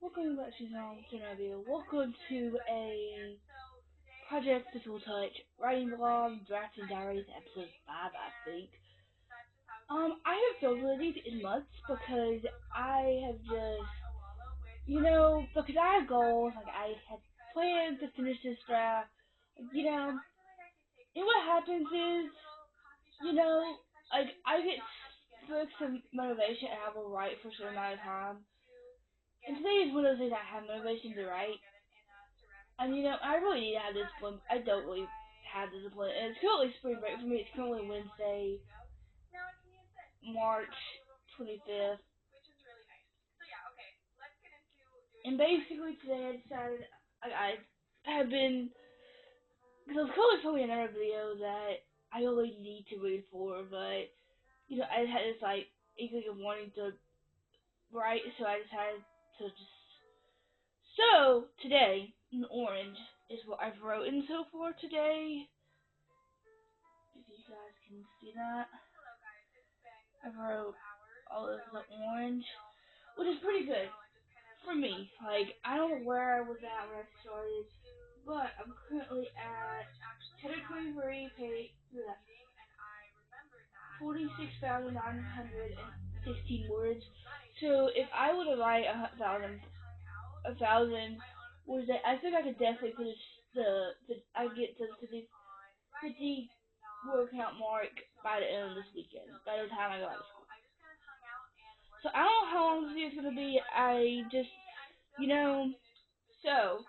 Welcome back to another video. Welcome to a Project Physical Touch writing vlog, drafting diaries, episode 5, I think. I haven't filmed these in months because I have just, because I have goals. Like I had planned to finish this draft. And what happens is, like I get some motivation and I will write for a certain amount of time. And today is one of those days I have motivation to write. And I really need to have discipline. I don't really have discipline. And it's currently spring break for me. It's currently Wednesday, March 25th. And basically today I decided I have been, because I was currently filming another video that I really need to read for, but, I had this, inkling of wanting to write, so I decided to just. So, today, in orange, is what I've written so far today. If you guys can see that. I wrote all of the orange, which is pretty good for me. Like, I don't know where I was at when I started, but I'm currently at chapter 23, page 46,916 words. So if I were to write a thousand words, I think I could definitely finish I get to the 50 word count mark by the end of this weekend, by the time I go out of school. So I don't know how long this video is gonna be. I just, so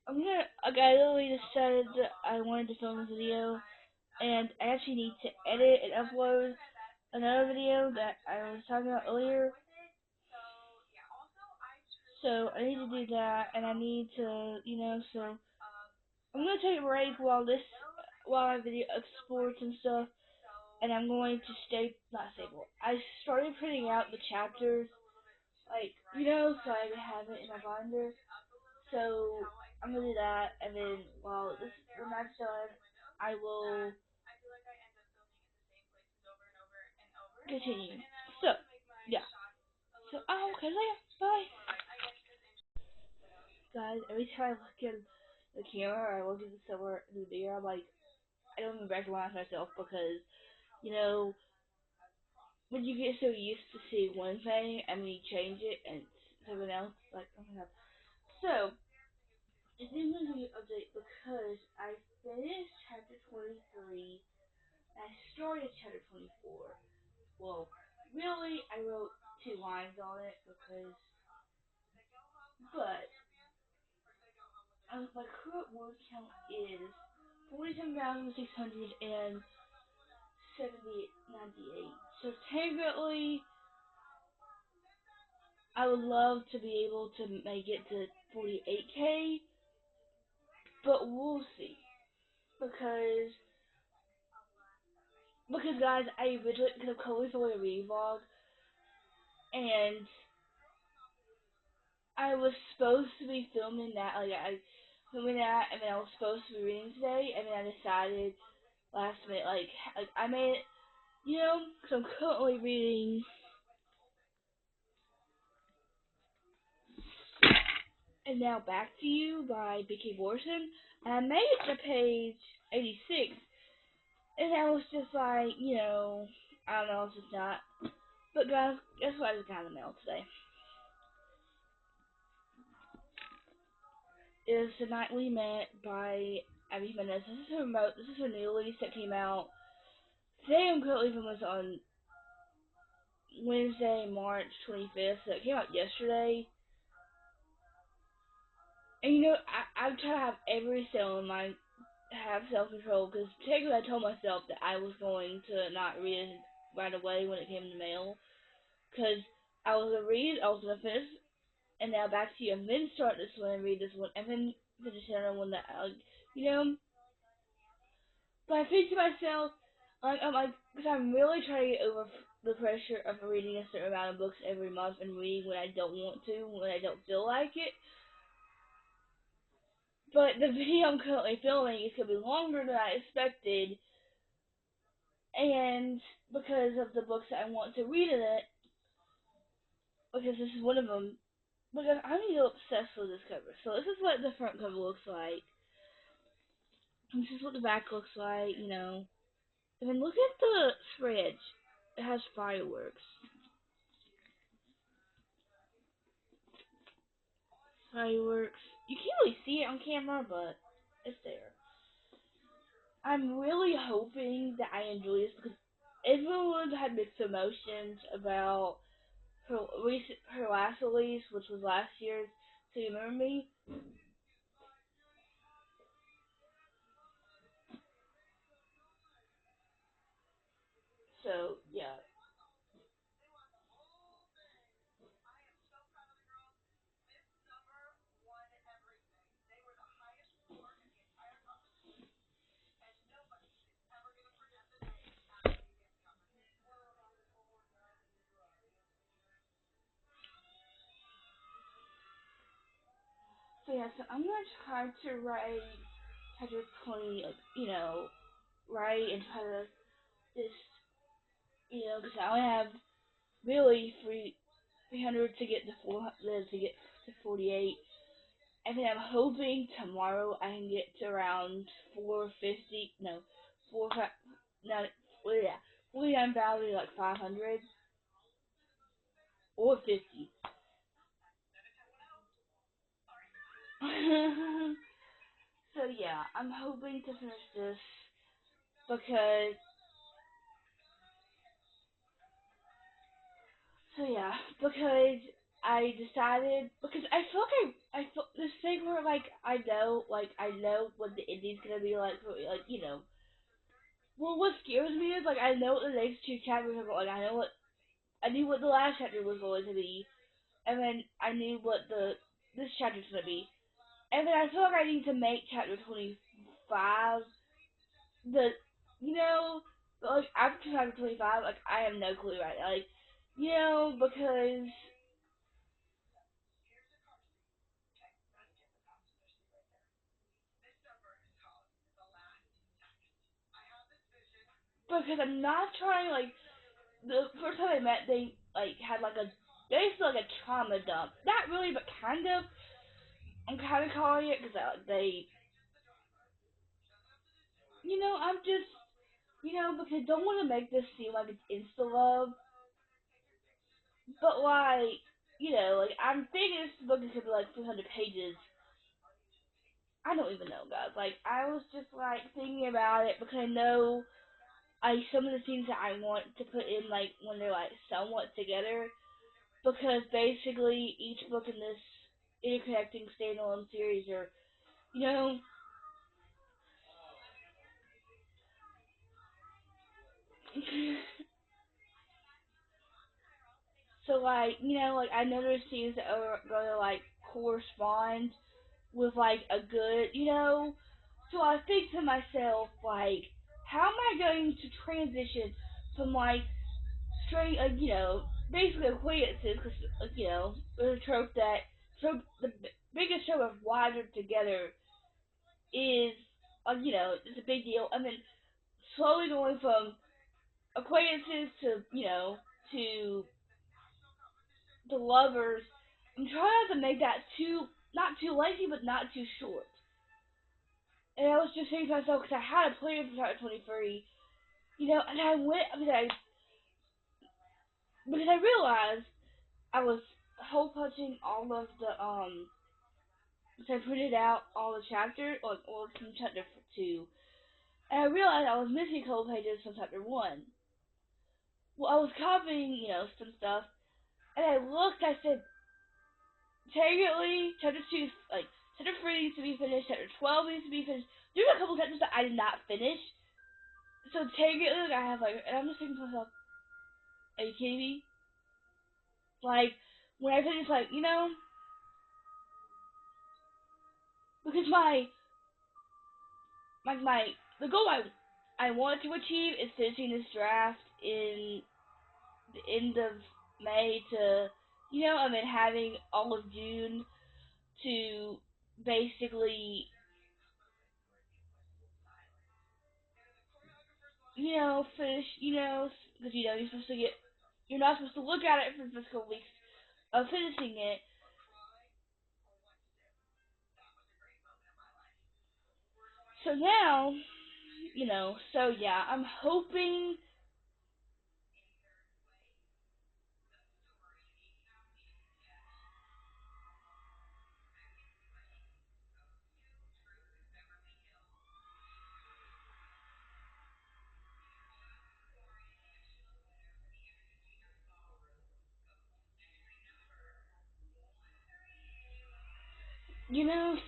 I literally decided that I wanted to film this video, and I actually need to edit and upload another video that I was talking about earlier. So I need to do that, and I need to, so I'm gonna take a break while my video exports and stuff, and I'm going to I started printing out the chapters, so I can have it in my binder. So I'm gonna do that, and then when that's done, I will continue. So yeah. So okay, later. Bye. Guys, every time I look at the camera or I look at somewhere in the video, I'm like, I don't even recognize myself because, when you get so used to seeing one thing and then you change it and it's something else, like, oh my god. So, this is going to be an update because I finished chapter 23 and I started chapter 24. Well, really, I wrote 2 lines on it but my current word count is 47,698. So technically, I would love to be able to make it to 48K, but we'll see. Because guys, I originally, because I'm currently filming a reading vlog, and I was supposed to be filming that, and then I was supposed to be reading today, and then I decided last minute, I made it, because I'm currently reading And Now Back to You by B.K. Morrison, and I made it to page 86, and I was just like, I don't know, it's just not. But guys, guess what I just got in the mail today? Is The Night We Met by Abby Jimenez. This is her new release that came out. Today I'm currently filming this on Wednesday, March 25th, so it came out yesterday. And I'm trying to have every cell in my have self-control, because technically I told myself that I was going to not read it right away when it came in the mail, because I was going to read, I was going to finish, and Now Back to You, and then start this one and read this one, and then finish another one that, but I think to myself, because I'm really trying to get over the pressure of reading a certain amount of books every month and reading when I don't want to, when I don't feel like it. But the video I'm currently filming is going to be longer than I expected, and because of the books that I want to read in it, because this is one of them, because I'm obsessed with this cover. So this is what the front cover looks like. This is what the back looks like, you know. And then look at the spread. It has fireworks. Fireworks. You can't really see it on camera, but it's there. I'm really hoping that I enjoy this because everyone had mixed emotions about her last release, which was last year's. So you remember me? So yeah. So yeah. So I'm gonna try to write chapter 20, like, you know, write and try to just, you know, because I only have really 300 to get to 400 to get to 48. And then I'm hoping tomorrow I can get to around 450, no, 4, no, well, yeah, 49,000, like 500 or 50. So yeah, I'm hoping to finish this because, so yeah, because I decided, because I feel like I feel this thing where like I know what the ending's gonna be like, like, you know. Well, what scares me is like I know what the next two chapters are, like I knew what the last chapter was going to be, and then I knew what this chapter's gonna be, and then I feel like I need to make chapter 25 the, you know, like after chapter 25, like I have no clue right now, like, you know, because I'm not trying, like, the first time I met, they like had like a basically like a trauma dump, not really, but kind of. I'm kind of calling it because they, you know, I'm just, you know, because I don't want to make this seem like it's insta love, but like, you know, like I'm thinking this book is gonna be like 200 pages. I don't even know, guys. Like I was just like thinking about it because I know some of the things that I want to put in like when they're like somewhat together, because basically each book in this interconnecting standalone series are, you know, so like, you know, like I know there's scenes that are gonna like correspond with like a good, you know. So I think to myself like, how am I going to transition from like straight, like, you know, basically acquaintances, because like, you know, there's a trope that the biggest trope of why they're together is, you know, it's a big deal, and then slowly going from acquaintances to, you know, to the lovers. I'm trying not to make that too, not too lengthy, but not too short. And I was just saying to myself, because I had a plan for chapter 23, you know, and I went, because I realized I was hole punching all of the, so I printed out all the chapters, or from chapter 2, and I realized I was missing a couple pages from chapter 1. Well, I was copying, you know, some stuff, and I looked, I said, technically, chapter 2, like, chapter 3 needs to be finished, chapter 12 needs to be finished. There's a couple chapters that I did not finish, so technically, like, I have, like, and I'm just thinking to myself, are you kidding me? Like, when I finish, like, you know, because my, the goal I want to achieve is finishing this draft in the end of May to, you know, having all of June to basically, you know, finish, you know, because, you know, you're not supposed to look at it for fiscal weeks of finishing it. So now, so yeah, I'm hoping,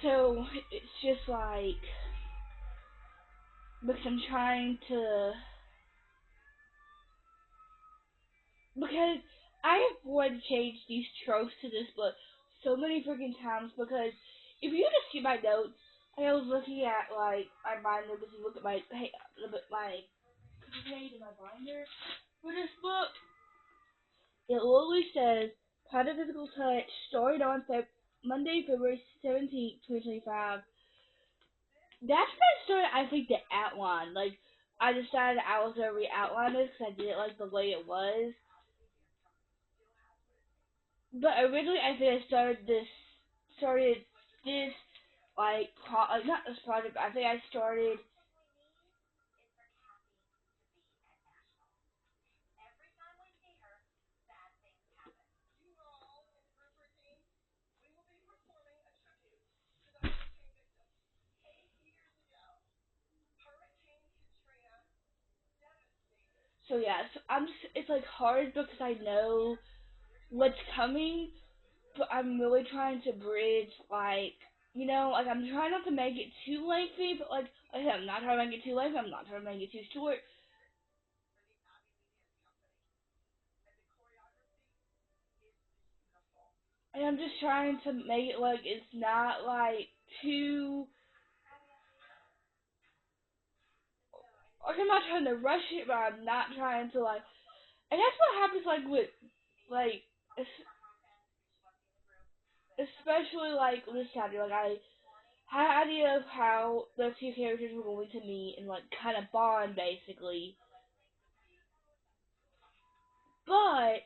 so it's just like, because I'm trying to, because I have wanted to change these tropes to this book so many freaking times, because if you just see my notes, I was looking at, like, my binder, because you look at my page in my binder for this book, it literally says, Part of Physical Touch, started on Monday, February 17th, 2025. That's when I started, I think, the outline. Like, I decided I was going to re-outline this because I didn't like the way it was. But originally, I think I started this, like, not this project, but I think I started, so yeah, so it's, like, hard because I know what's coming, but I'm really trying to bridge, like, like, I'm trying not to make it too lengthy, but, like I said, I'm not trying to make it too lengthy, I'm not trying to make it too short, and I'm just trying to make it, like, it's not, like, too, like, I'm not trying to rush it, but I'm not trying to, like, and that's what happens, like, with, like, especially, like, this chapter, like, I had an idea of how the two characters were going to meet and, like, kind of bond, basically, but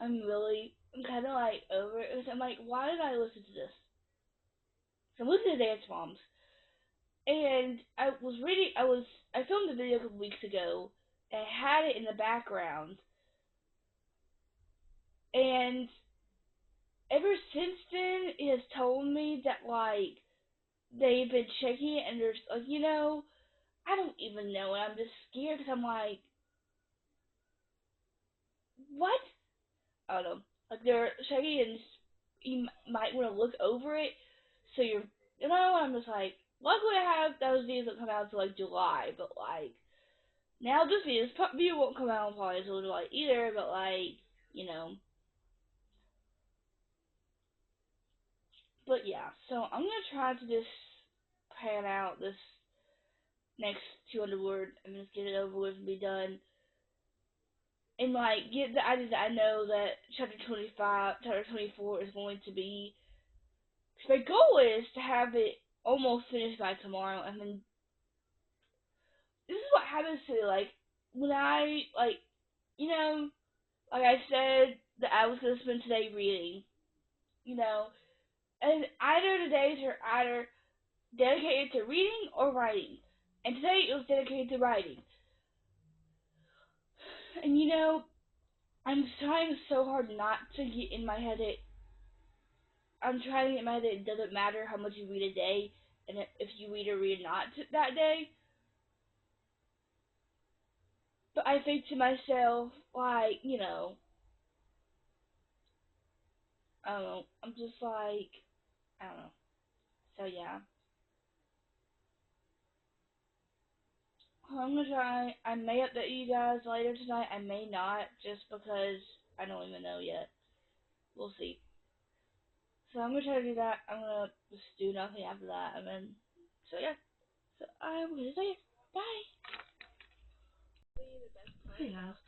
I'm kind of, like, over it, because I'm like, why did I listen to this? So I'm listening to Dance Moms, and I filmed a video a couple weeks ago, and I had it in the background, and ever since then, it has told me that, like, they've been checking it, and there's, like, I don't even know, and I'm just scared, because I'm like, what? I don't know. Like, they're checking, and you might want to look over it, so I'm just like, luckily I have those videos that come out until, like, July, but, like, now this video won't come out probably until July either, but, like, you know, but yeah, so I'm gonna try to just pan out this next 200 words and just get it over with and be done. And, like, get the idea that I know that chapter 24 is going to be. Cause my goal is to have it almost finished by tomorrow, and then this is what happens to me, like, when I, like, like I said that I was gonna spend today reading, and either the days are either dedicated to reading or writing, and today it was dedicated to writing, and I'm trying so hard not to get in my head that I'm trying to get in my head that it doesn't matter how much you read a day, and if you read or read not that day. But I think to myself, like, I don't know. I'm just like, I don't know. So yeah, I'm gonna try. I may update you guys later tonight. I may not, just because I don't even know yet. We'll see. So I'm gonna try to do that. I'm gonna just do nothing after that, and then, so yeah. So I'm gonna say bye. Hey guys,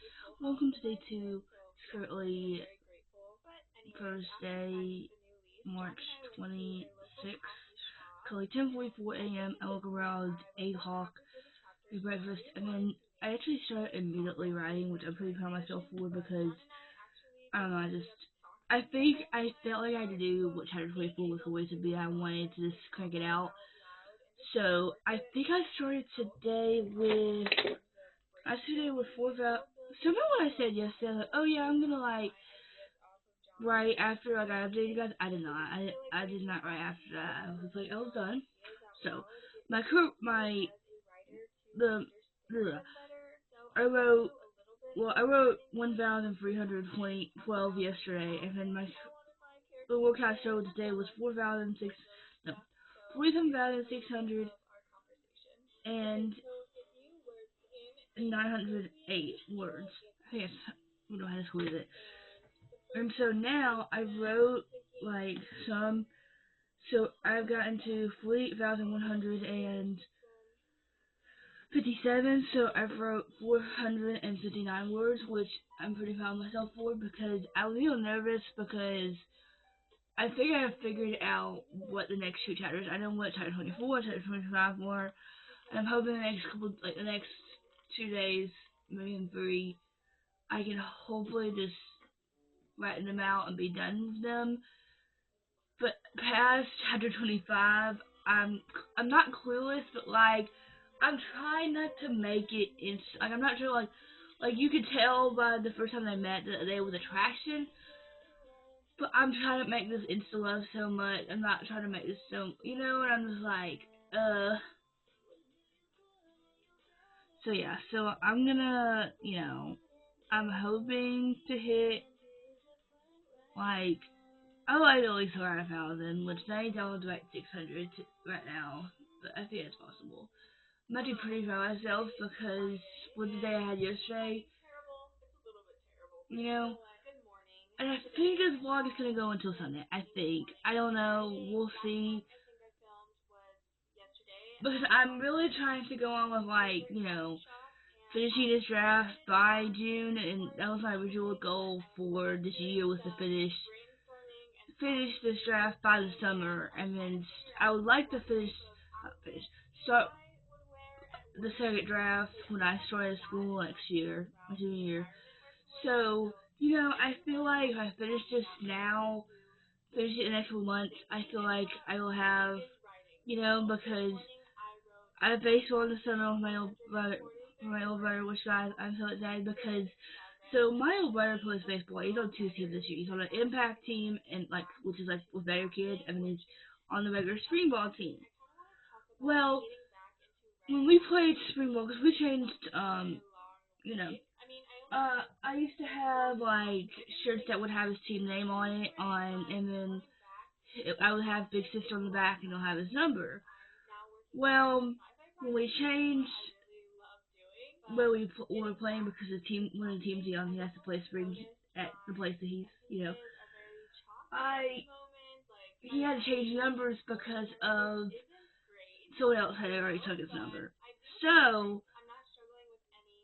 welcome to day 2. It's currently Thursday, March 26th. Currently 10:44 a.m. I woke around 8 o'clock, eat breakfast, and then I actually started immediately writing, which I'm pretty proud of myself for, because I don't know, I think I felt like I had to do what chapter 24 was supposed to be. I wanted to just crank it out. So I think I started today with 4,000. Remember when I said yesterday, like, oh yeah, I'm gonna like write after like I updated you guys? I did not. I did not write after that. I was like, I was done. So the I wrote 1,312 yesterday, and then the workout show today was 47,600 and 908 words. I think I don't know how to squeeze it. And so now I wrote like some. So I've gotten to 48,157. So I've wrote 459 words, which I'm pretty proud of myself for because I was a little nervous because I think I have figured out what the next two chapters. I know what chapter 24, chapter 25 were, and I'm hoping the next 2 days, maybe in 3, I can hopefully just write them out and be done with them. But past chapter 25, I'm not clueless, but like I'm trying not to make it like I'm not sure like you could tell by the first time they met that there was attraction. But I'm trying to make this insta love so much. I'm not trying to make this so, and I'm just like, So yeah, so I'm gonna, I'm hoping to hit like, I like at least around 1,000, which that means I'll do like 600 right now, but I think it's possible. I'm actually pretty proud of myself because with the day I had yesterday, you know, and I think this vlog is gonna go until Sunday. I think. I don't know. We'll see. Because I'm really trying to go on with like, finishing this draft by June, and that was my original goal for this year was to finish this draft by the summer, and then I would like to start the second draft when I start school next year, my junior year. So, I feel like if I finish this now, finish it in the next few months, I feel like I will have, because I have baseball in the summer with my old brother, which I'm so excited because my old brother plays baseball. He's on 2 teams this year. He's on an impact team and which is like with better kids, and then he's on the regular spring ball team. Well, when we played spring ball, because we changed, I used to have like shirts that would have his team name on it, and then I would have Big Sister on the back, and it'll have his number. Well, when we changed where we were playing because one of the teams he has to play spring at the place that he's, I he had to change numbers because of someone else had already took his number. So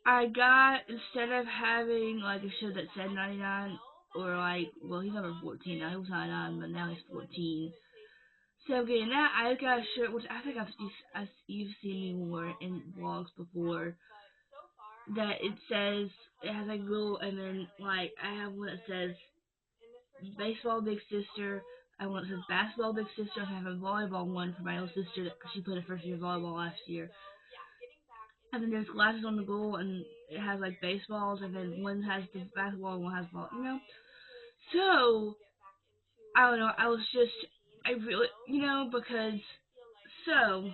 I got, instead of having like a shirt that said 99 or he's number 14 now. He was 99, but now he's 14. So getting that, I got a shirt which I think you've seen me wear in vlogs before. That it has like little, and then like I have one that says baseball big sister. I want to say basketball big sister. I have a volleyball one for my little sister because she played her first year of volleyball last year. And then there's glasses on the goal, and it has like baseballs, and then one has the basketball and one has ball. So I don't know. I really, because so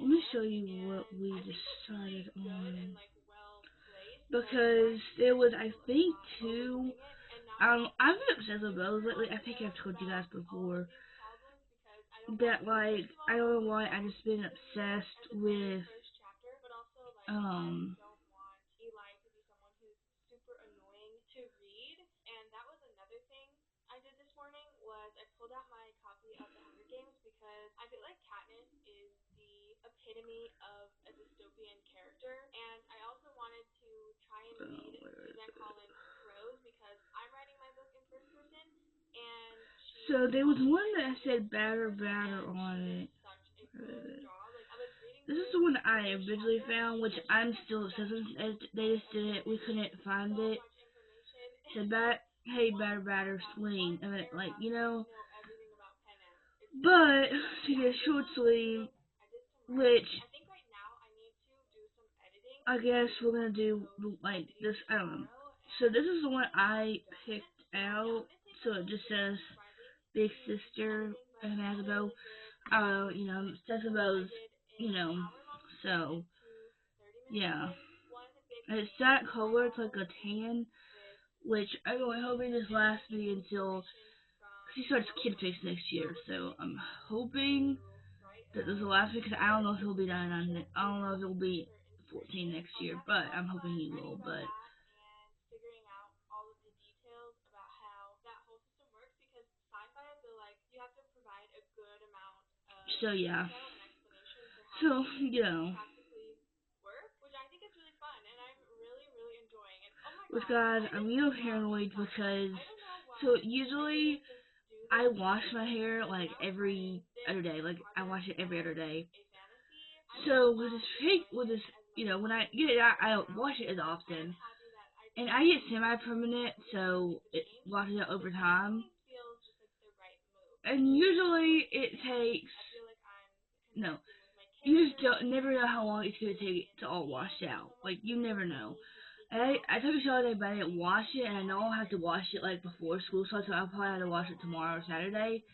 let me show you what we decided on. Because there was, I think, two. I've been obsessed with those lately. I think I've told you guys before that, like, I don't know why I've just been obsessed with, um, So there was one that said batter on it. This is the one I originally found, which I'm still obsessed with. They just did it. We couldn't find it. It said hey, batter, swing. And then, like, you know. But she did short sleeve, which I guess we're gonna do like this. I don't know. So this is the one I picked out. So it just says Big Sister and has a bow. You know, sets of bows. You know, so yeah. And it's that color. It's like a tan, which I'm really hoping this lasts me until she starts Kid Fix next year. So I'm hoping that this will last me because I don't know if he'll be 9 on. I don't know if he'll be 14 next year, but I'm hoping he will. But so yeah. So you know. With God, I'm paranoid because so usually I wash my hair like every other day. Like I wash it every other day. So with this, you know, when I get it out, I don't wash it as often. And I get semi-permanent, so it washes out over time. And usually it takes, no, you just never know how long it's going to take to all wash out. Like, you never know. I took a shower today, but I didn't wash it, and I know I'll have to wash it, like, before school starts, so I'll probably have to wash it tomorrow or Saturday.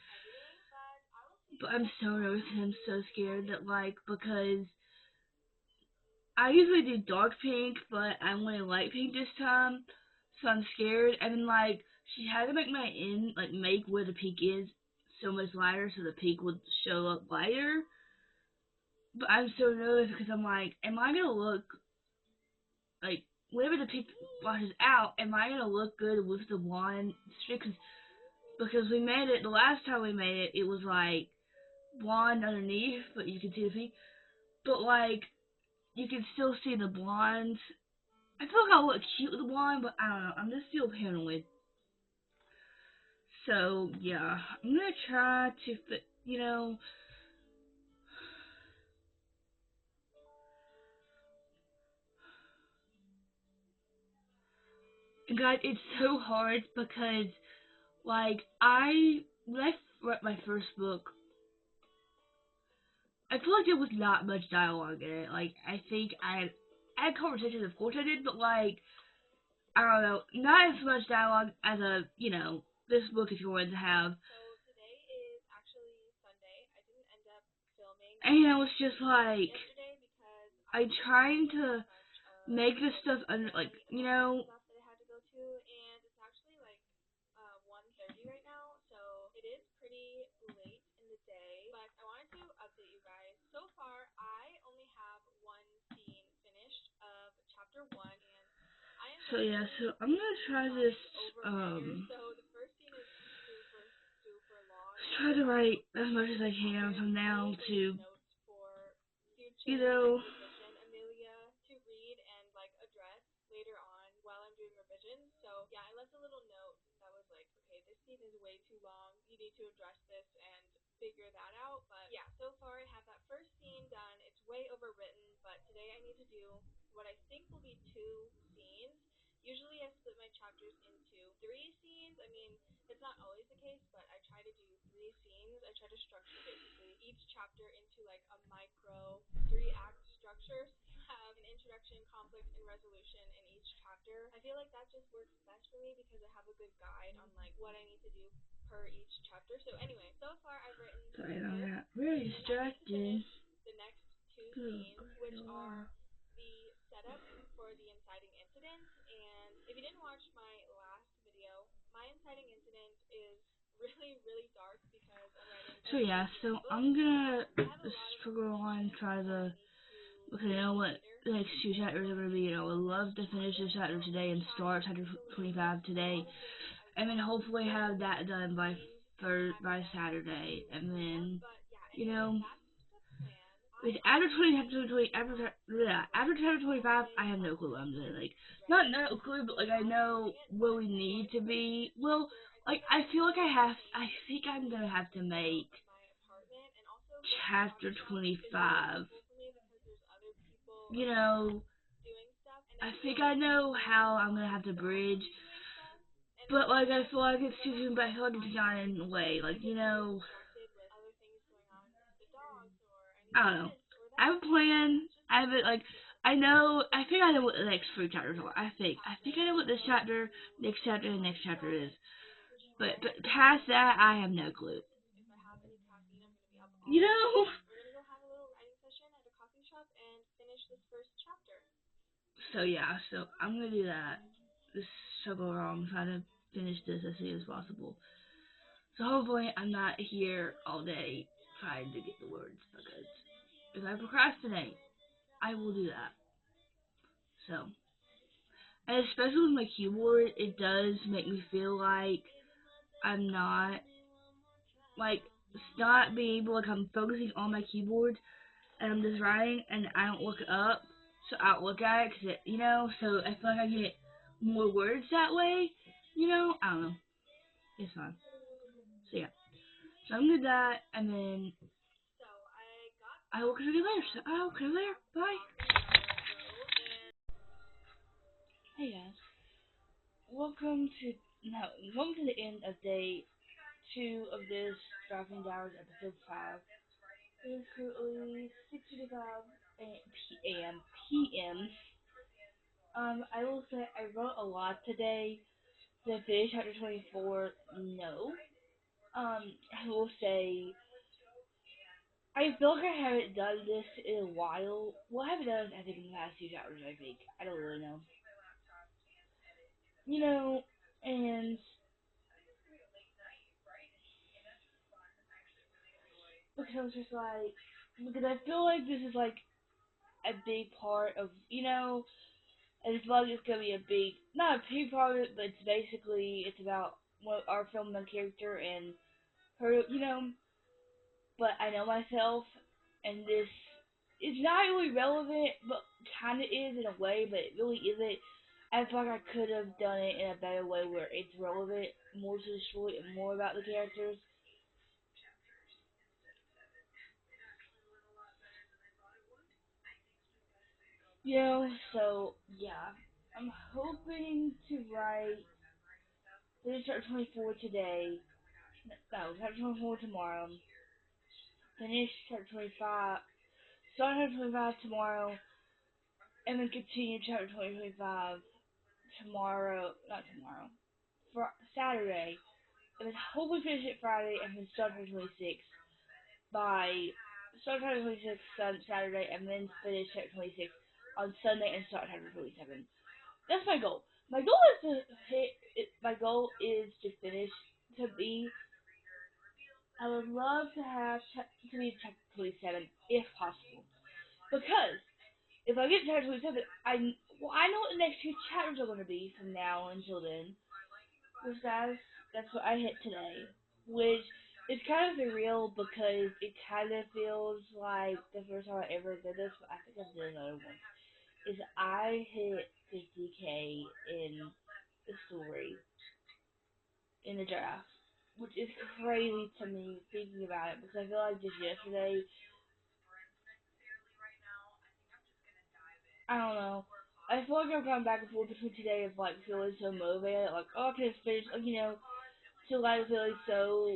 But I'm so nervous, and I'm so scared that, like, because I usually do dark pink, but I wanted light pink this time, so I'm scared. And then, like, she had to make where the pink is so much lighter, so the pink would show up lighter. But I'm so nervous because I'm like, am I gonna look like whenever the pink washes out? Am I gonna look good with the blonde strip? Because we made it the last time we made it, it was like blonde underneath, but you can see the pink. But like, you can still see the blondes. I feel like I'll look cute with the blonde, but I don't know. I'm just still paranoid. So yeah, I'm gonna try to fit. You know. God, it's so hard because, like, when I wrote my first book, I feel like there was not much dialogue in it. Like, I think I had conversations, of course I did, but, like, I don't know, not as much dialogue as you know, this book is going to have. And I was just like, I'm trying to make this stuff under, like, you know. So yeah, so I'm gonna try this, try to write as much as I can from now to, you know, sorry, I got really distracted. So yeah, so I'm gonna struggle on, try to, because I know what the next 2 chapters are gonna be. You know, I would love to finish this chapter today and start chapter 25 today, and then hopefully have that done by Saturday, and then, you know, after chapter 25, I have no clue what I'm doing. Like, not no clue, but like I know where we need to be. Well, like I think I'm gonna have to make chapter 25. You know, I think I know how I'm gonna have to bridge, but like I feel like it's too soon, but I feel like it's not in a way. Like, I don't know. I have a plan. I have it like I think I know what the next three chapters are. I think I know what this chapter, next chapter, and next chapter is. But past that, I have no clue. You know. So yeah, so I'm gonna do that. This so go wrong. Try to finish this as soon as possible. So hopefully I'm not here all day trying to get the words because if I procrastinate, I will do that. So, and especially with my keyboard, it does make me feel like I'm not like not being able, like I'm focusing on my keyboard and I'm just writing and I don't look up, so I don't look at it because so I feel like I get more words that way. I don't know. It's fine. So yeah, so I'm gonna do that and then I will catch you later. So I'll catch you later. Bye. Hey guys, welcome to welcome to the end of day 2 of this Dropping Daries episode 5. It is currently 6:55 p.m. I will say I wrote a lot today. Did I finish chapter 24? No. I will say I feel like I haven't done this in a while. Well, I haven't done it, I think, in the last few chapters, I think. I don't really know. And because it's like, because I feel like this is like a big part of, and this vlog is gonna be a big, not a big part of it, but it's about our film main character and her, but I know myself, and this is not really relevant, but kind of is in a way, but it really isn't. I feel like I could have done it in a better way where it's relevant more to the story and more about the characters. So yeah, I'm hoping to write finish chapter 24 today. No, chapter 24 tomorrow. Finish chapter 25. Start chapter 25 tomorrow, and then continue chapter 25 tomorrow. Not tomorrow. For Saturday, and then hopefully finish it Friday, and then start chapter 26 by start chapter 26 on Saturday, and then finish chapter 26 on Sunday, and start chapter 27. That's my goal. My goal is to hit. My goal is to finish. To be. I would love to have to be chapter 27 if possible, because if I get to chapter 27, I know what the next two chapters are going to be from now until then. Because that's what I hit today, which is kind of surreal because it kind of feels like the first time I ever did this. But I think I've done another one. Is I hit 50K in the story in the draft, which is crazy to me thinking about it because I feel like just yesterday, I don't know. I feel like I've gone back and forth between today of like feeling so motivated, like oh I can finish, to like feeling so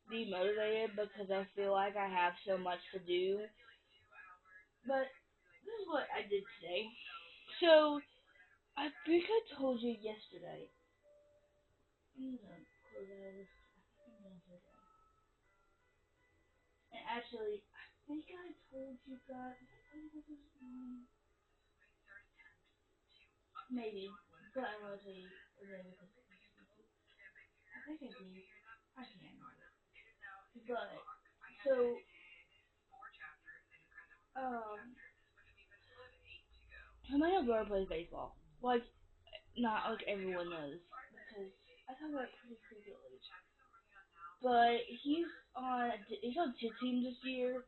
demotivated because I feel like I have so much to do. But this is what I did today. So I think I told you yesterday. I'm gonna close out of this. And actually, I think I told you guys. Did I tell you guys this morning? Maybe, but I'm gonna tell you again because I think I did. I can't remember. But so um, my little brother plays baseball. Like not like everyone knows because I talk about it pretty frequently. But he's on two teams this year.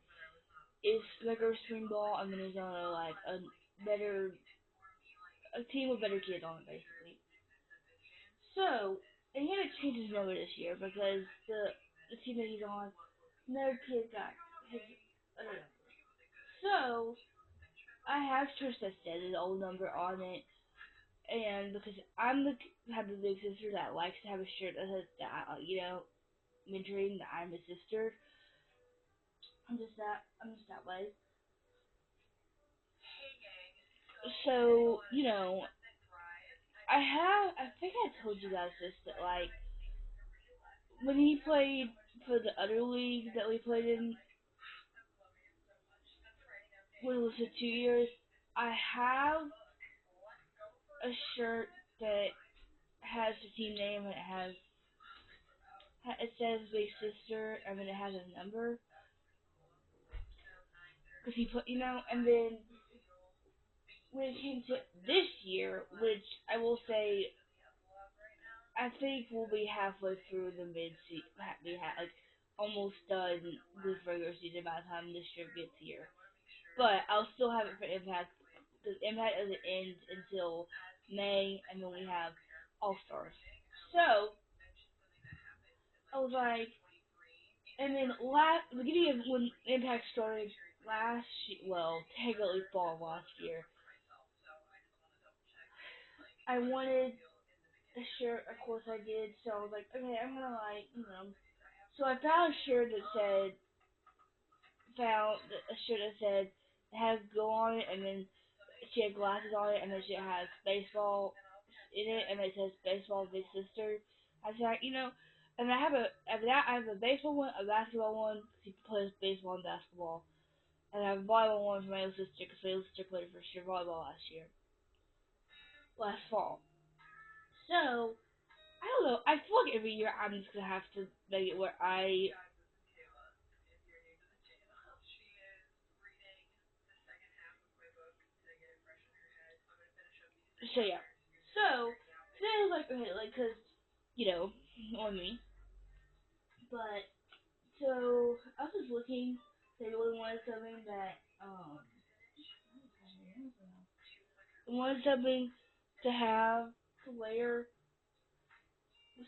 It's regular spring ball, and then he's on better a team with better kids on it basically. So and he had to change his number this year because the team that he's on, another kid got his other number. So I have shirts that says his old number on it, and because I'm the type of big sister that likes to have a shirt that says that, mentoring that I'm his sister. I'm just that way. So, I think I told you guys this, that, like, when he played for the other league that we played in, when it was for 2 years, I have a shirt that has the team name and it says big sister, and then it has a number. Because he put, and then when it came to this year, which I will say, I think we'll be halfway through the mid-season, like almost done with regular season by the time this year gets here. But I'll still have it for Impact, because Impact doesn't end until May, and then we have All Stars. So I was like, and then beginning of when Impact started technically fall last year, I wanted a shirt. Of course I did. So I was like, okay, I'm gonna So I found a shirt that a shirt that said it has go on it, and then she had glasses on it, and then she has baseball in it, and it says baseball big sister. I was like, and I have a baseball one, a basketball one, because he plays baseball and basketball, and I have a volleyball one for my little sister, because my little sister played for sheer volleyball last fall. So I don't know. I feel like every year I'm just gonna have to make it where I. So yeah. So today I was like, okay, like, cause on me. But so I was just looking. They really wanted something that wanted something to have to wear.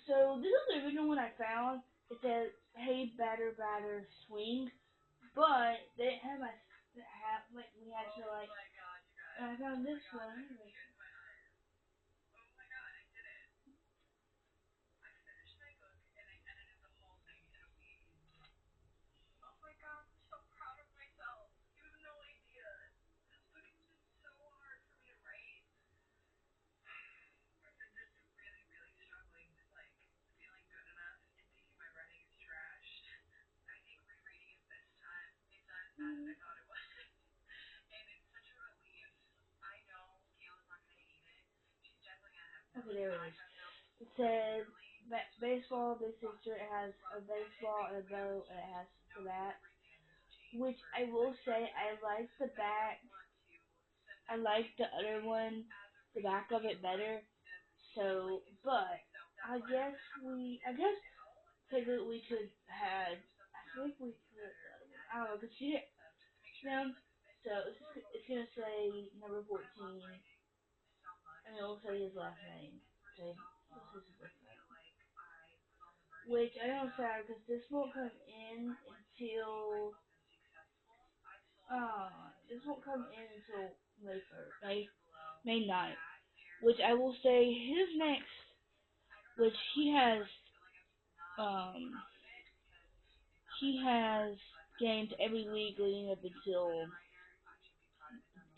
So this is the original one I found. It says, "Hey, batter, batter, swing," but they didn't have we had to like. And I found this one. Okay, there it is. It says baseball, big sister. It has a baseball and a bow, and it has the bat. Which I will say, I like the back. I like the other one, the back of it better. So, but I guess technically we could had. I think we could. I don't know, cause she didn't. So it's gonna say number 14, and it'll say his last name. Okay, this is his last name. Which I know is sad because this won't come in until this won't come in until May 9th. Which I will say his next, which um he has games every week leading up until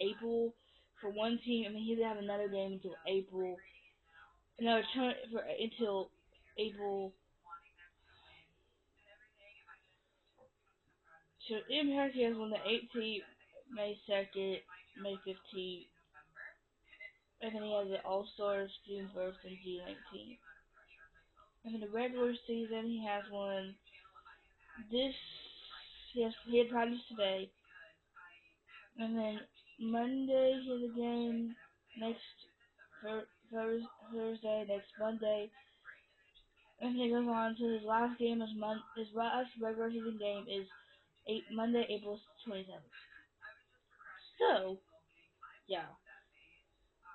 April for one team, and then he'll have another game until April, another turn for until April. So Impact he has on the 18th, May 2nd, May 15th, and then he has the All Stars June 1st and June 19th. And then the regular season he has one this he had practice today, and then Monday he has a game next Thursday, next Monday, and then he goes on to his last game his last regular season game is Monday, April 27th. So, yeah.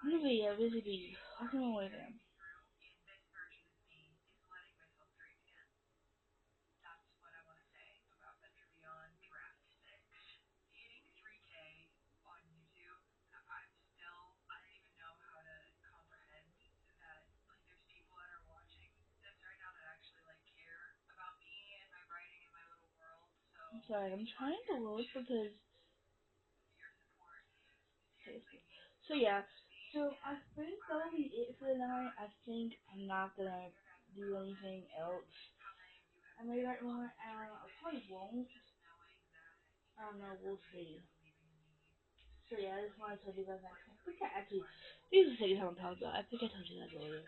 I'm gonna be a busy bee. Walking away with him. Sorry, I'm trying to look because. So yeah, so I think that'll be it for the night. I think I'm not gonna do anything else. I may write more. I probably won't. I don't know. We'll see. So yeah, I just wanted to tell you guys that. I think I actually. These are the things I don't talk about. I think I told you that earlier.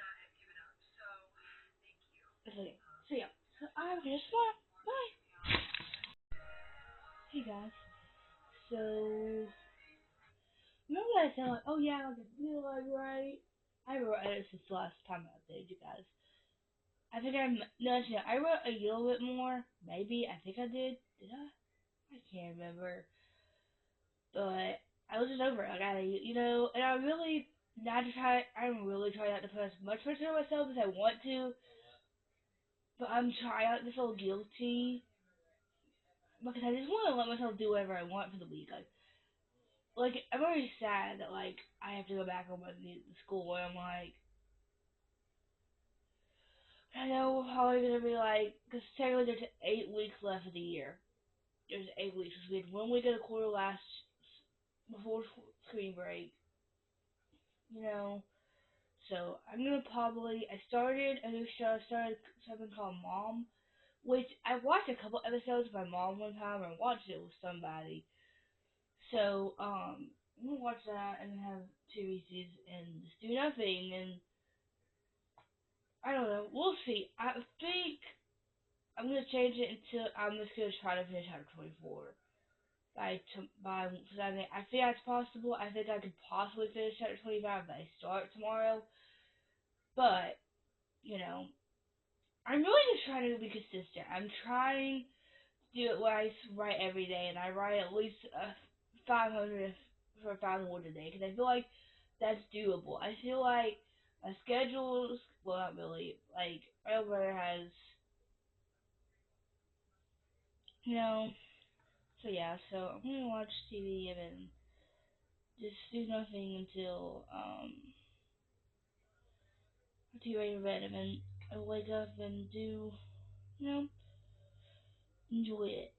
Okay. So yeah. So I'm gonna start. Bye. Hey guys. So remember that I said like, oh yeah, I'll get the vlog right. I wrote edits since the last time I updated you guys. I think I wrote a little bit more. Maybe I think I did. Did I? I can't remember. But I was just over it. Like and I really not to try. I'm really trying not to put as much pressure on myself as I want to. But I'm trying not to feel guilty because I just want to let myself do whatever I want for the week. Like I'm already sad that like I have to go back on Monday to school, and I'm like, I know we're probably gonna be like, because technically there's 8 weeks left of the year. There's 8 weeks. So we had 1 week and a quarter last before screen break, you know. So I'm gonna probably I started a new show. I started something called Mom, which I watched a couple episodes of my mom one time. I watched it with somebody. So I'm gonna watch that and have two Reese's and just do nothing. And I don't know. We'll see. I think I'm gonna change it until I'm just gonna try to finish chapter 24 by Saturday. I think that's possible. I think I could possibly finish chapter 25 if I start tomorrow. But I'm really just trying to be consistent. I'm trying to do it where I write every day, and I write at least 500 for 1,000 words a day because I feel like that's doable. I feel like my schedule's well, not really. Like my brother has, you know. So yeah, so I'm gonna watch TV and then just do nothing until ready to bed, and then I wake up and do, you know, enjoy it.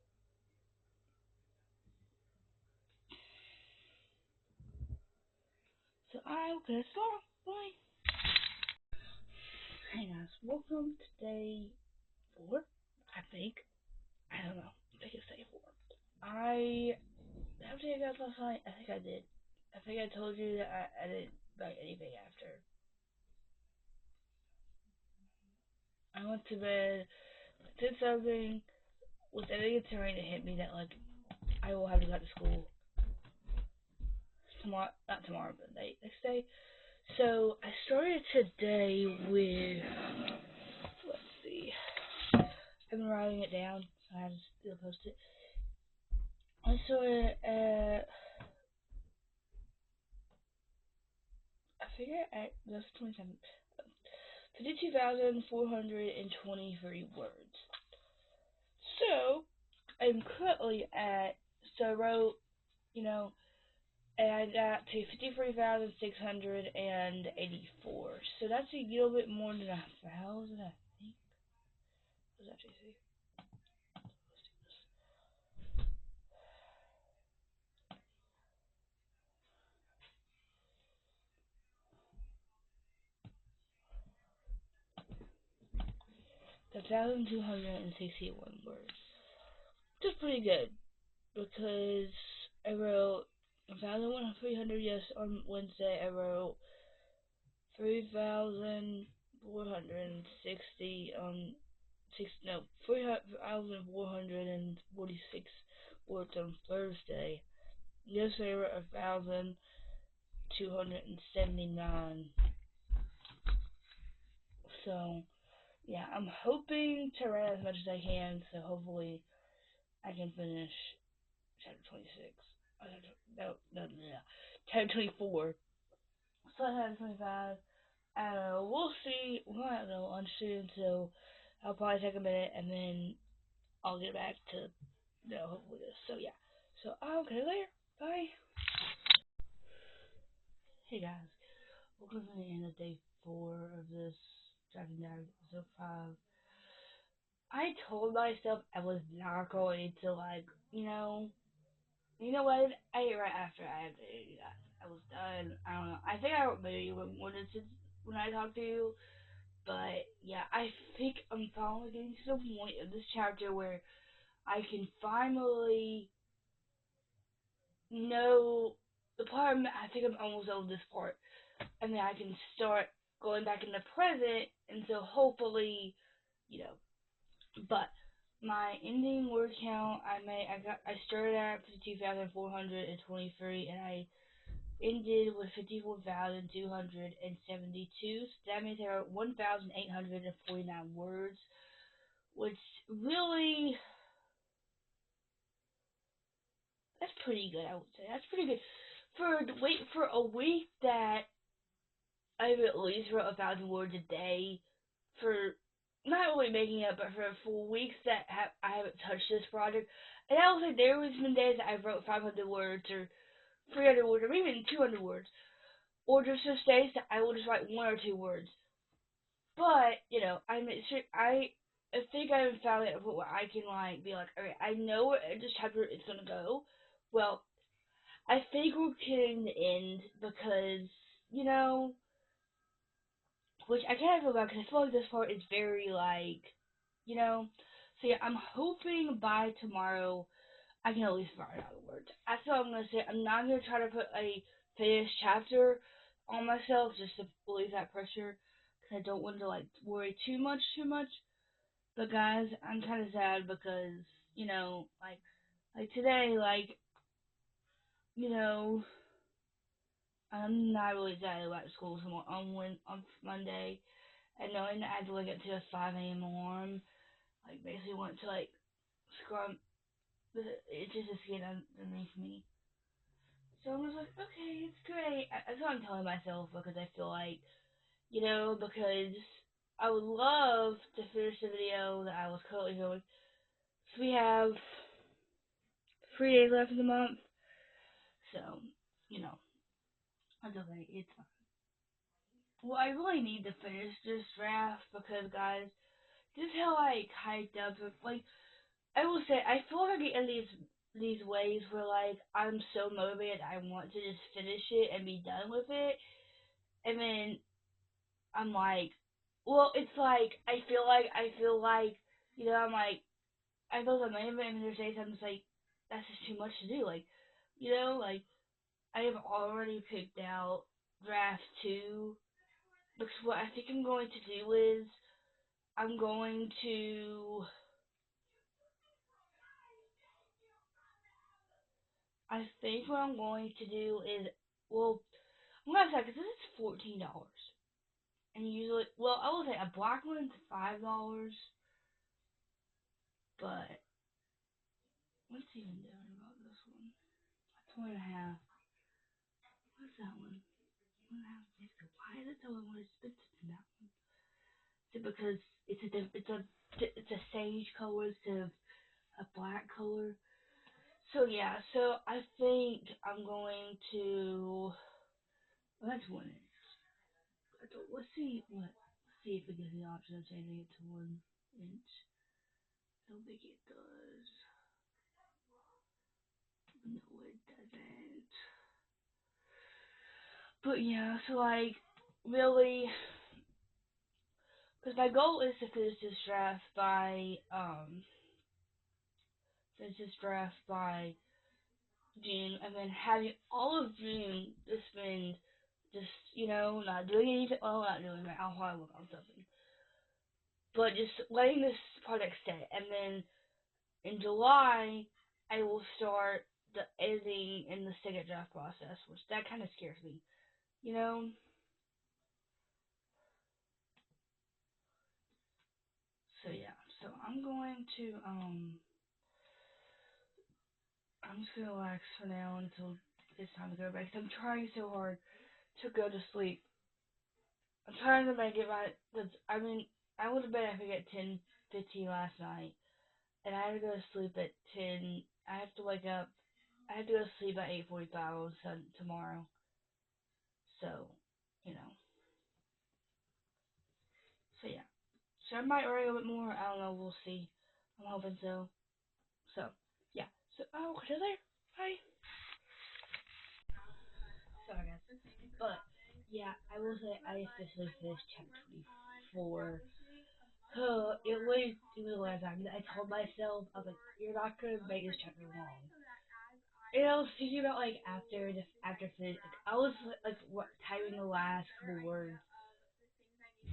So I'm gonna start. Bye. Hey guys, welcome to day 4, I think. I don't know. I think it's day 4. I have to you guys last night. I think I did. I think I told you that I didn't write anything after. I went to bed, did something, was editing a terrain to hit me that like I will have to go to school tomorrow, not tomorrow, but the next day. So I started today with, let's see, I've been writing it down, so I have to still post it. I started at, I figure at, that's 27, 52,423 words. So, I'm currently at, so I wrote, and I got to 53,684. So that's a little bit more than 1,000, I think. What does that say? That's 1,261 words. Which is pretty good, because I wrote 1,300 yes on Wednesday. I wrote 3,460 on 3,446 words on Thursday. Yesterday I wrote 1,279. So yeah, I'm hoping to write as much as I can. So hopefully I can finish chapter 26. No. Chapter 24. So chapter 25. I don't know. We'll see. We'll have no lunch soon, so I'll probably take a minute and then I'll get back to hopefully this. So yeah. So I'll get later. Bye. Hey guys. Welcome to the end of day 4 of this driving down episode 5. I told myself I was not going to, like, you know what? I ate right after I had baby. I was done. I don't know. I think I wrote maybe more than since when I talked to you. But yeah, I think I'm finally getting to the point of this chapter where I can finally know the part. I think I'm almost over this part, and then I can start going back in the present, and so hopefully, you know. But my ending word count, I started at 52,423, and I ended with 54,272. So that means there are 1,849 words, which really, that's pretty good. I would say that's pretty good for a week that I've at least wrote 1,000 words a day. For not really making it, but for weeks that I haven't touched this project. And I will say there was been days that I wrote 500 words or 300 words or even 200 words, or just days that I will just write 1 or 2 words. But I think I've found it where I can like be like, okay, I know where this chapter is gonna go. Well, I think we're getting the end because you know, which I kind of feel bad because I feel like this part is very like, you know. So yeah, I'm hoping by tomorrow I can at least find out the words. That's what I'm gonna say. I'm not gonna try to put a finished chapter on myself just to relieve that pressure because I don't want to like worry too much. But guys, I'm kind of sad because like today, like you know, I'm not really excited about school tomorrow on Monday, and knowing that I have to wake up to a 5 a.m. alarm, like basically want to like scrub it's just a skin underneath me. So I was like, okay, it's great. That's what I'm telling myself because I feel like, because I would love to finish the video that I was currently doing. So we have 3 days left in the month. So, you know, that's okay. It's fine. Well, I really need to finish this draft because, guys, this is how I hyped up. Like, I will say, I feel like I get in these ways where, like, I'm so motivated, I want to just finish it and be done with it. And then I'm like, well, it's like I feel like, I'm like, I feel like I'm in their face. I'm just like, that's just too much to do. Like, like I have already picked out draft 2 because what I think I'm going to do is I'm going to I think what I'm going to do is well I'm gonna say because this is $14 and usually I will say a black one's $5, but what's even different about this one? It's 1.5. What's that one? 1.5. Why is it so more expensive than that one? Is it because it's a sage color instead of a black color? So yeah, so I think I'm going to. Well, that's 1 inch. Let's see if it gives me the option of changing it to 1 inch. I don't think it does. No, it doesn't. But yeah, so like really, because my goal is to finish this draft by June, and then having all of June to spend just not doing anything. Well, not doing that. I'll probably work on something, but just letting this project sit, and then in July I will start the editing and the second draft process, which that kind of scares me, you know. So yeah, so I'm just gonna relax for now until it's time to go back. 'Cause I'm trying so hard to go to sleep. I'm trying to make it my. I mean, I went to bed I think at 10:15 last night, and I had to go to sleep at 10. I have to wake up. I have to go to sleep at 8:45 on tomorrow. So, you know. So yeah. So I might write a bit more. I don't know. We'll see. I'm hoping so. So, yeah. So, I'll catch you there. Bye. Sorry, guys. But, yeah, I will say I officially finished chapter 24. It was a lot of time. I told myself, I was like, you're not going to make this chapter long. And I was thinking about, like, after finish, like, I was, like, typing the last couple words.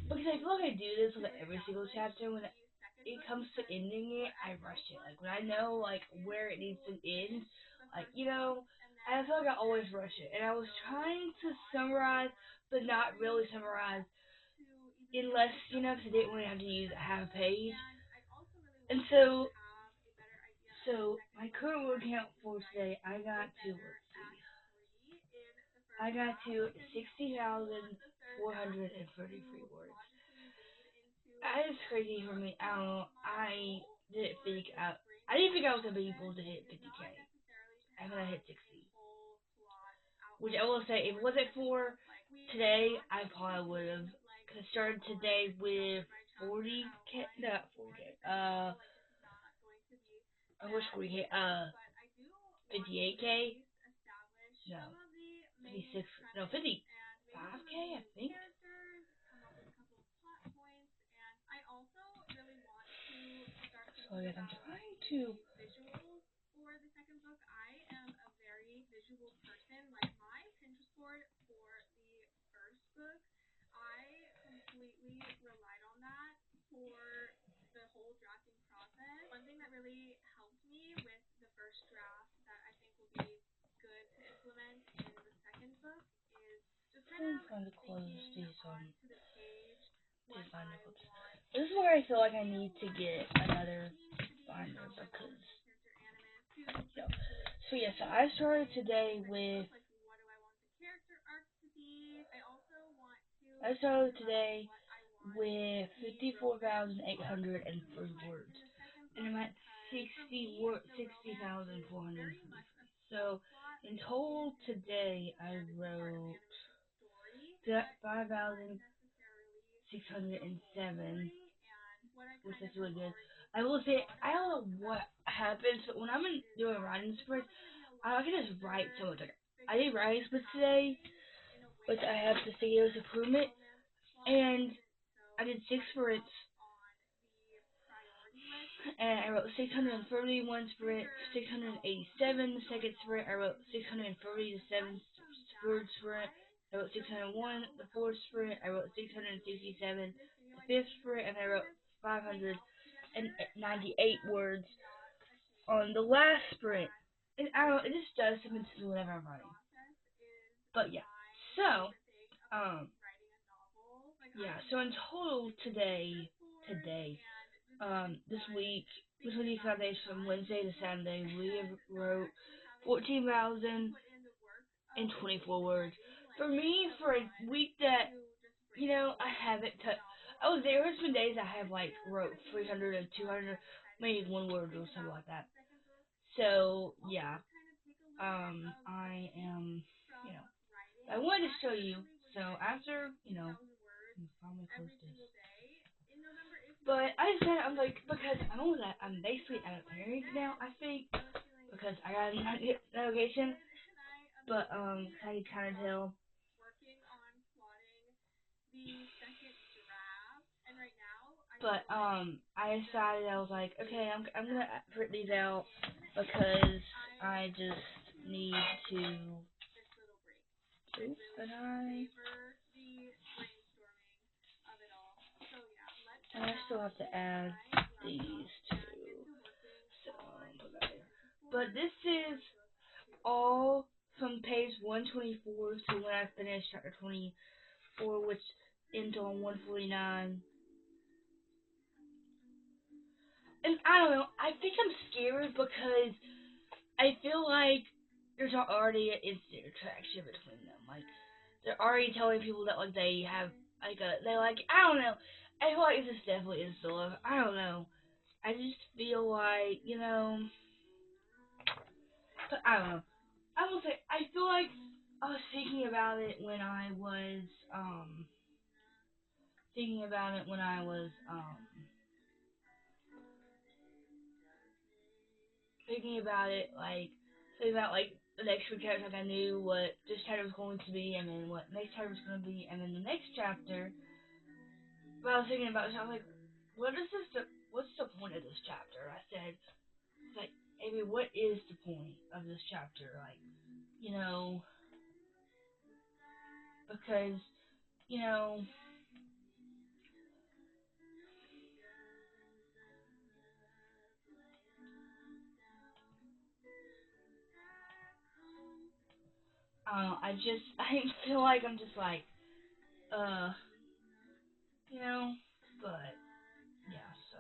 Because I feel like I do this with every single chapter. When it comes to ending it, I rush it. Like, when I know, like, where it needs to end, like, I feel like I always rush it. And I was trying to summarize, but not really summarize, unless, because I didn't want to have to use half a page. And so my current word count for today, I got to, let's see, I got to 60,433 words. That is crazy for me. I don't know. I didn't think I didn't think I was gonna be able to hit 50K. I'm gonna hit 60. Which I will say, if it wasn't for today, I probably would have started today with 40K. Not 40K. I wish 40K. 58K. No. 56. No, 55K. I think. So I guess I'm trying to. I'm going to close these binder clips. This is where I feel like I need to get another binder because, So yeah, so I started today with 54,803 words, and I'm at 60,450. So in total today I wrote 5,607, which is really good. I will say I don't know what happens, but when I'm doing writing sprints, I can just write so much. Like, I did writing sprints today, which I have to say is improvement, and I did 6 sprints, and I wrote 630 one sprint, 687 the second sprint, I wrote 630 the third sprint, I wrote 601 the fourth sprint, I wrote 667 the fifth sprint, and I wrote 598 words on the last sprint. And I don't know, it just does something to me whenever I'm writing. But yeah, so, so in total today, this week, this week Foundation from Wednesday to Saturday, we wrote 14,024 words. For me, for a week that, I haven't touched, there's been days I have, wrote 300 or 200, maybe one word or something like that. So, yeah, I am, I wanted to show you, so after, finally close this. But I decided, because I'm basically out of Daries now, I think, because I got a notification, but, I can kind of tell. But, I decided, I was like, okay, I'm gonna print these out, because I just need to, and I still have to add these two, so, but this is all from page 124 to when I finish chapter 24, which ends on 149. And I don't know, I think I'm scared because I feel like there's already an instant attraction between them. Like, they're already telling people that, they have, I don't know. I feel like this definitely is the love. I don't know. I just feel like, but I don't know. I will say, I feel like I was thinking about it when I was, thinking about it, thinking about the next few chapters. I knew what this chapter was going to be, and then what next chapter was going to be, and then the next chapter. But I was thinking about it, so I was like, what's the point of this chapter? I said, Amy, what is the point of this chapter? Because, you know, I feel like I'm just uh, you know, but, yeah, so.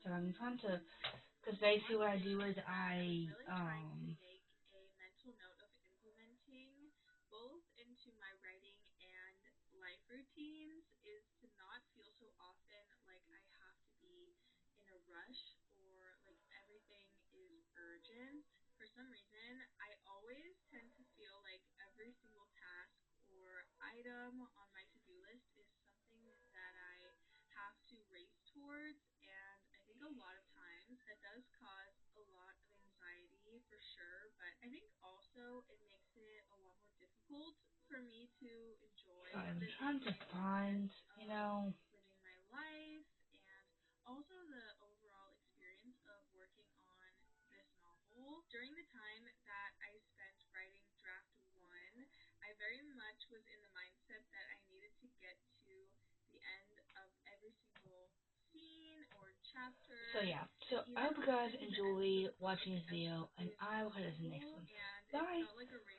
So I'm trying to, because basically what I do is I, sorry, I'm trying to find, So yeah, I hope you guys enjoy watching this video, and I will catch you in the next one. Bye!